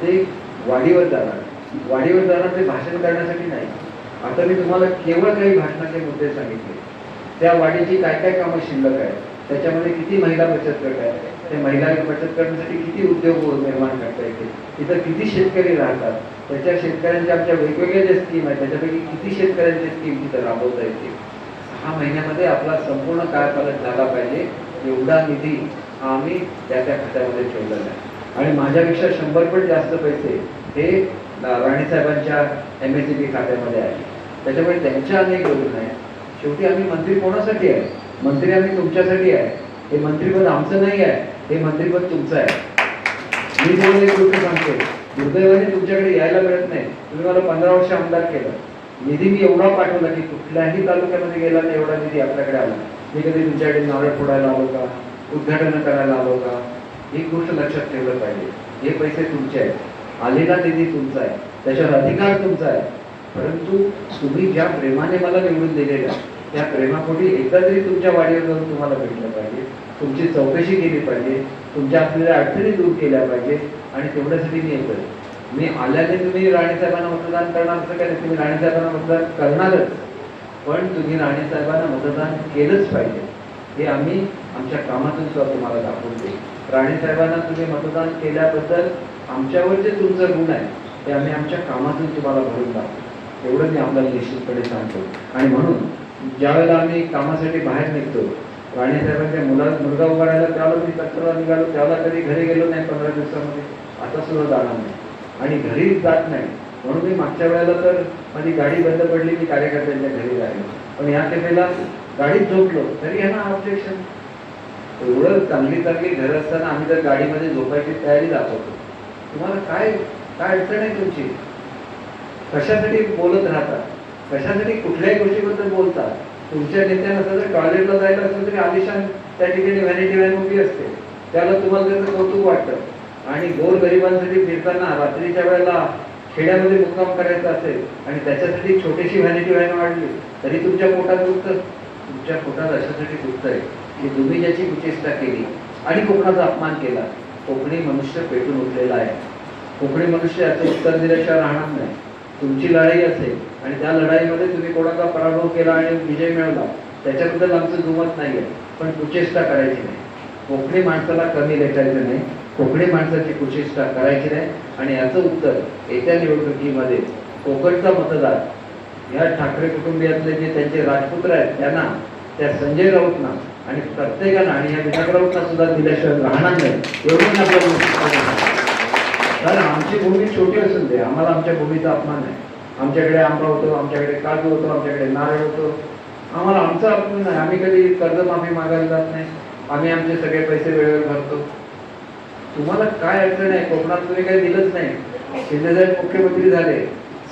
ते वाडीवर जाणार ते भाषण करण्यासाठी नाही. आता मी तुम्हाला केवळ काही भाषणाचे मुद्दे सांगितले. त्या वाडीची काय काय कामं शिल्लक आहेत, त्याच्यामध्ये किती महिला बचत गट आहे, त्या महिला बचत करण्यासाठी किती उद्योग निर्माण करता येते, तिथं किती शेतकरी राहतात, त्याच्या शेतकऱ्यांच्या आमच्या वेगवेगळ्या ज्या स्कीम आहेत त्याच्यापैकी किती शेतकऱ्यांची स्कीम तिथं राबवता येते. 6 महिन्यामध्ये आपला संपूर्ण कायापालट झाला पाहिजे एवढा निधी आम्ही त्या खात्यामध्ये ठेवलेला आहे. आणि माझ्यापेक्षा 100 पट जास्त पैसे हे राणेसाहेबांच्या MSCB खात्यामध्ये आहे. त्याच्यामुळे त्यांच्या अनेक योजना आहेत. शेवटी आम्ही मंत्री कोणासाठी आहे? मंत्री आम्ही तुमच्यासाठी आहे. हे मंत्रिपद आमचं नाही आहे, हे मंत्रिपद तुमचं आहे. मी तुम्हाला एक गोष्ट सांगते, दुर्दैवाने तुमच्याकडे यायला मिळत नाही. तुम्ही मला 15 वर्ष आमदार केलं, निधी मी एवढा पाठवला की कुठल्याही तालुक्यामध्ये गेला नाही एवढा निधी आपल्याकडे आला. मी कधी तुमच्याकडे नारळ फोडायला आलो का, उद्घाटन करायला आलो का? एक गोष्ट लक्षात ठेवलं पाहिजे, हे पैसे तुमचे आहेत, आलेला निधी तुमचा आहे, त्याच्यावर अधिकार तुमचा आहे. परंतु तुम्ही ज्या प्रेमाने मला निवडून दिलेल्या त्या प्रेमापोटी एकदा तरी तुमच्या वाडीवर जाऊन तुम्हाला भेटलं पाहिजे, तुमची चौकशी केली पाहिजे, तुमच्या असलेल्या अडचणी दूर केल्या पाहिजे. आणि तेवढ्यासाठी मी येतोय. मी आल्याने तुम्ही राणेसाहेबांना मतदान करणार असं काय नाही, तुम्ही राणेसाहेबांना मतदान करणारच, पण तुम्ही राणेसाहेबांना मतदान केलंच पाहिजे. हे आम्ही आमच्या कामातून सुद्धा तुम्हाला दाखवते. राणेसाहेबांना तुम्ही मतदान केल्याबद्दल आमच्यावर जे तुमचं ऋण आहे ते आम्ही आमच्या कामातून तुम्हाला भरून दाखवतो. एवढं मी आपल्याला निश्चितपणे सांगतो. आणि म्हणून ज्या वेळेला आम्ही कामासाठी बाहेर निघतो, राणेसाहेबांच्या मुलगा उभारायला त्यावेळेला मी तक्रार निघालो, त्यावेळेला कधी घरी गेलो नाही 15 दिवसामध्ये, आता सुद्धा जाणार नाही आणि घरी जात नाही. म्हणून मी मागच्या वेळेला तर माझी गाडी बंद पडली, मी कार्यकर्त्यांच्या घरी राहिलो, पण या केलेला गाडीत झोपलो तरी आहे ना ऑब्जेक्शन. एवढं चांगली घर असताना आम्ही जर गाडीमध्ये झोपायची तयारी दाखवतो, तुम्हाला काय काय अडचण आहे तुमची? कशासाठी बोलत राहतात? कशासाठी कुठल्याही गोष्टीबद्दल बोलतात? तुमच्या नेत्यांना जर टॉयलेटला जायला असेल तरी आलिशान त्या ठिकाणी व्हॅनिटी व्हॅन उभी असते, त्याला तुम्हाला त्याचं कौतुक वाटतं. आणि गोरगरिबांसाठी फिरताना रात्रीच्या वेळेला खेड्यामध्ये मुक्काम करायचा असेल आणि त्याच्यासाठी छोटीशी व्हॅनिटी व्हॅन वाढली तरी तुमच्या पोटात दुखतं. तुमच्या पोटात अशासाठी दुखतंय की तुम्ही ज्याची कुचेष्टा केली आणि कोकणाचा अपमान केला. कोकणी मनुष्य पेटून उठलेला आहे. कोकणी मनुष्य याचं उत्तर दिल्याशिवाय राहणार नाही. तुमची लढाई असेल आणि त्या लढाईमध्ये तुम्ही कोणाचा पराभव केला आणि विजय मिळवला त्याच्याबद्दल आमचं दुमत नाही आहे, पण कुचेष्टा करायची नाही. कोकणी माणसाला कमी लेखायचं नाही, कोकणी माणसाची कुचेष्टा करायची नाही. आणि याचं उत्तर येत्या निवडणुकीमध्ये कोकणचा मतदार या ठाकरे कुटुंबियातले जे त्यांचे राजपुत्र आहेत त्यांना, त्या संजय राऊतना आणि प्रत्येकानं आणि या विनायक राऊतना सुद्धा दिल्याशिवाय राहणार नाही. एवढं आपल्याला, कारण आमची भूमी छोटी असून दे, आम्हाला आमच्या भूमीचा अपमान आहे. आमच्याकडे आंबा होतो, आमच्याकडे काजू होतो, आमच्याकडे नारळ होतो, आम्हाला आमचा अपमान नाही. आम्ही कधी कर्जमाफी मागायला जात नाही, आम्ही आमचे सगळे पैसे वेळेवर भरतो. तुम्हाला काय अडचण आहे? कोकणात तुम्ही काही दिलंच नाही. शिंदेसाहेब मुख्यमंत्री झाले,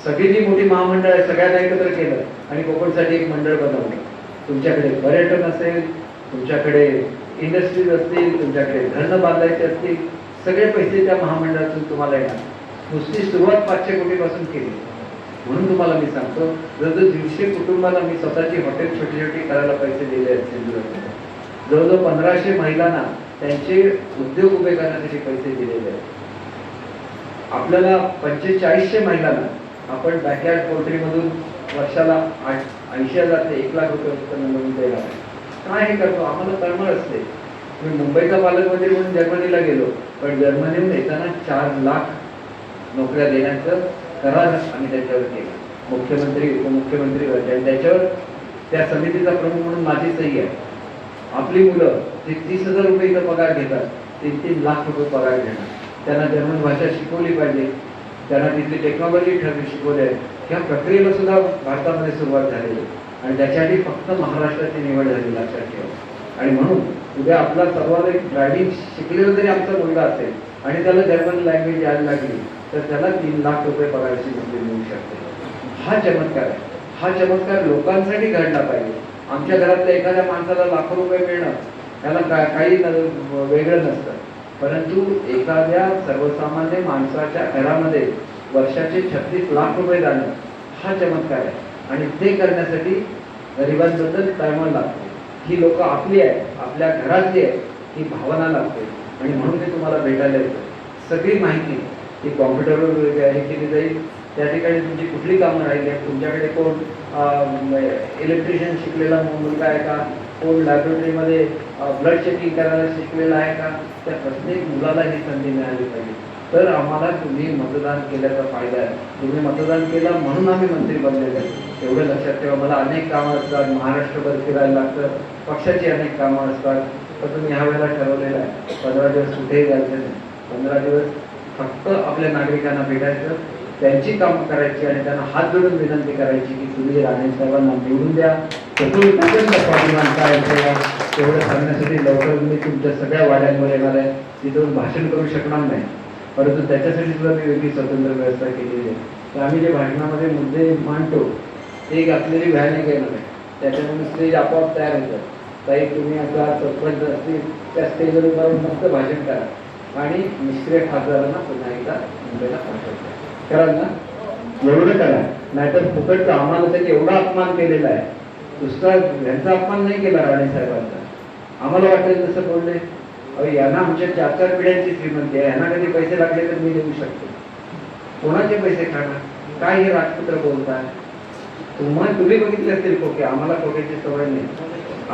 सगळी जी मोठी महामंडळ आहे सगळ्यांना एकत्र केलं आणि कोकणसाठी एक मंडळ बनवलं. तुमच्याकडे पर्यटन असेल, तुमच्याकडे इंडस्ट्रीज असतील, तुमच्याकडे धरणं बांधायचे असतील, सगळे पैसे त्या महामंडळातून तुम्हाला येणार. नुसती सुरुवात 500 कोटीपासून केली. म्हणून तुम्हाला मी सांगतो, जवळजवळ 150 कुटुंबाला मी स्वतःची हॉटेल छोटी छोटी करायला पैसे दिले आहेत सिंधुदुर्गात. जवळजवळ 1500 महिलांना त्यांचे उद्योग उभे करण्यासाठी पैसे दिलेले आहेत. आपल्याला 4500 महिलांना आपण बॅकयार्ड पोल्ट्रीमधून वर्षाला 80,000 ते 1 लाख रुपये उत्पन्न मिळवून देणार आहे. काय हे करतो? आम्हाला तळमळ असते. मी मुंबईचा पालकमंत्री म्हणून जर्मनीला गेलो, पण जर्मनीहून येताना 4 लाख नोकऱ्या देण्याचं करार आम्ही त्याच्यावर केलं. मुख्यमंत्री उपमुख्यमंत्री त्याच्यावर त्या समितीचा प्रमुख म्हणून माझी सही आहे. आपली मुलं जे 30,000 रुपये इथं पगार घेतात, 3-3 लाख रुपये पगार घेणार. त्यांना जर्मन भाषा शिकवली पाहिजे, त्यांना तिथली टेक्नॉलॉजी शिकवली आहे. ह्या प्रक्रियेला सुद्धा भारतामध्ये सुरुवात झालेली आहे आणि त्याच्यासाठी फक्त महाराष्ट्राची निवड झाली, लक्षात ठेवा. आणि म्हणून उद्या आपला सर्वाधिक ड्रायव्हिंग शिकलेला जरी आमचा मुलगा असेल आणि त्याला जर्मन लँग्वेज यायला लागली तर त्याला 3 लाख रुपये पगाराची नोकरी मिळू शकते. हा चमत्कार आहे. हा चमत्कार लोकांसाठी घडला पाहिजे. आमच्या घरातल्या एखाद्या माणसाला लाखो रुपये मिळणं त्याला काही वेगळं नसतं, परंतु एखाद्या सर्वसामान्य माणसाच्या घरामध्ये वर्षाचे 36 लाख रुपये जाणं हा चमत्कार आहे. आणि ते करण्यासाठी गरिबांबद्दल तळमळ लागते. ही लोक आपली आहेत, आपल्या घरातली आहेत, ही भावना लागते. आणि म्हणून मी तुम्हाला भेटायला येतो. सगळी माहिती ती कॉम्प्युटरवर हे केली जाईल. त्या ठिकाणी तुमची कुठली कामं राहिली आहेत, तुमच्याकडे कोण इलेक्ट्रिशियन शिकलेला मुलगा आहे का, कोण लॅबोरेटरीमध्ये ब्लड चेकिंग करायला शिकलेला आहे का, त्या प्रत्येक मुलाला ही संधी मिळाली पाहिजे. तर आम्हाला तुम्ही मतदान केल्याचा फायदा आहे. तुम्ही मतदान केलं म्हणून आम्ही मंत्री बनलेले आहे, एवढं लक्षात ठेवा. मला अनेक कामं असतात, महाराष्ट्रभर फिरायला लागतं, पक्षाची अनेक कामं असतात. तर तुम्ही ह्या वेळेला ठरवलेलं आहे 15 दिवस कुठेही जायचं नाही. 15 दिवस फक्त आपल्या नागरिकांना भेटायचं, त्यांची कामं करायची आणि त्यांना हात जोडून विनंती करायची की तुम्ही राणे साहेबांना निवडून द्या. तेवढं सांगण्यासाठी लवकर मी तुमच्या सगळ्या वाड्यांवर येणार आहे. तिथून भाषण करू शकणार नाही, परंतु त्याच्यासाठी सुद्धा मी वेगळी स्वतंत्र व्यवस्था केलेली आहे. तर आम्ही जे भाषणामध्ये मुद्दे मांडतो ते एक असलेली भयानक येणार आहे, त्याच्यामुळे स्टेज आपोआप तयार होतं. ताई तुम्ही आता सरपंच असतील त्या स्टेजवर जाऊन मस्त भाषण करा आणि निष्क्रिय खासदारांना पुन्हा एकदा मुंबईला पाठवता. कराल ना? एवढं करा, नाहीतर फुकटचा आम्हाला त्याने एवढा अपमान केलेला आहे. दुसरा यांचा अपमान नाही केला राणे साहेबांचा. आम्हाला वाटेल जसं बोलले, अहो यांना आमच्या 4-4 पिढ्यांची श्रीमंती आहे, यांना कधी पैसे लागले तर मी देऊ शकतो. कोणाचे पैसे खाणार? काय हे राजपुत्र बोलतात? तुम्ही बघितले असतील खोके, आम्हाला खोक्याची सवय नाही.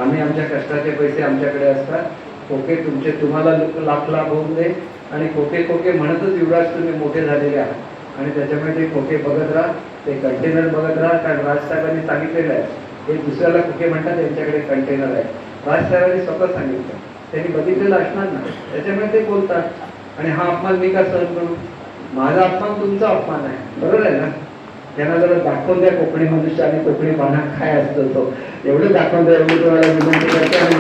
आम्ही आमच्या कष्टाचे पैसे आमच्याकडे असतात. खोके तुम्हाला लाख लाख होऊन दे आणि खोके म्हणतच युवराज तुम्ही मोठे झालेले आहात. आणि त्याच्यामुळे ते खोके बघत राहा, ते कंटेनर बघत राहा. कारण राजसाहेबांनी सांगितलेलं आहे, हे दुसऱ्याला खोके म्हणतात, त्यांच्याकडे कंटेनर आहे. राजसाहेबांनी स्वतः सांगितलं, त्यांनी बघितलेलं असणार ना, त्याच्यामुळे ते बोलतात. आणि हा अपमान मी का सहन करू? माझा अपमान तुमचा अपमान आहे, बरोबर आहे ना? त्यांना जरा दाखवून द्या कोकणी मनुष्य आणि कोकणी पाना काय असतो तो, एवढं दाखवून द्या, एवढी तुम्हाला विनंती करते. आणि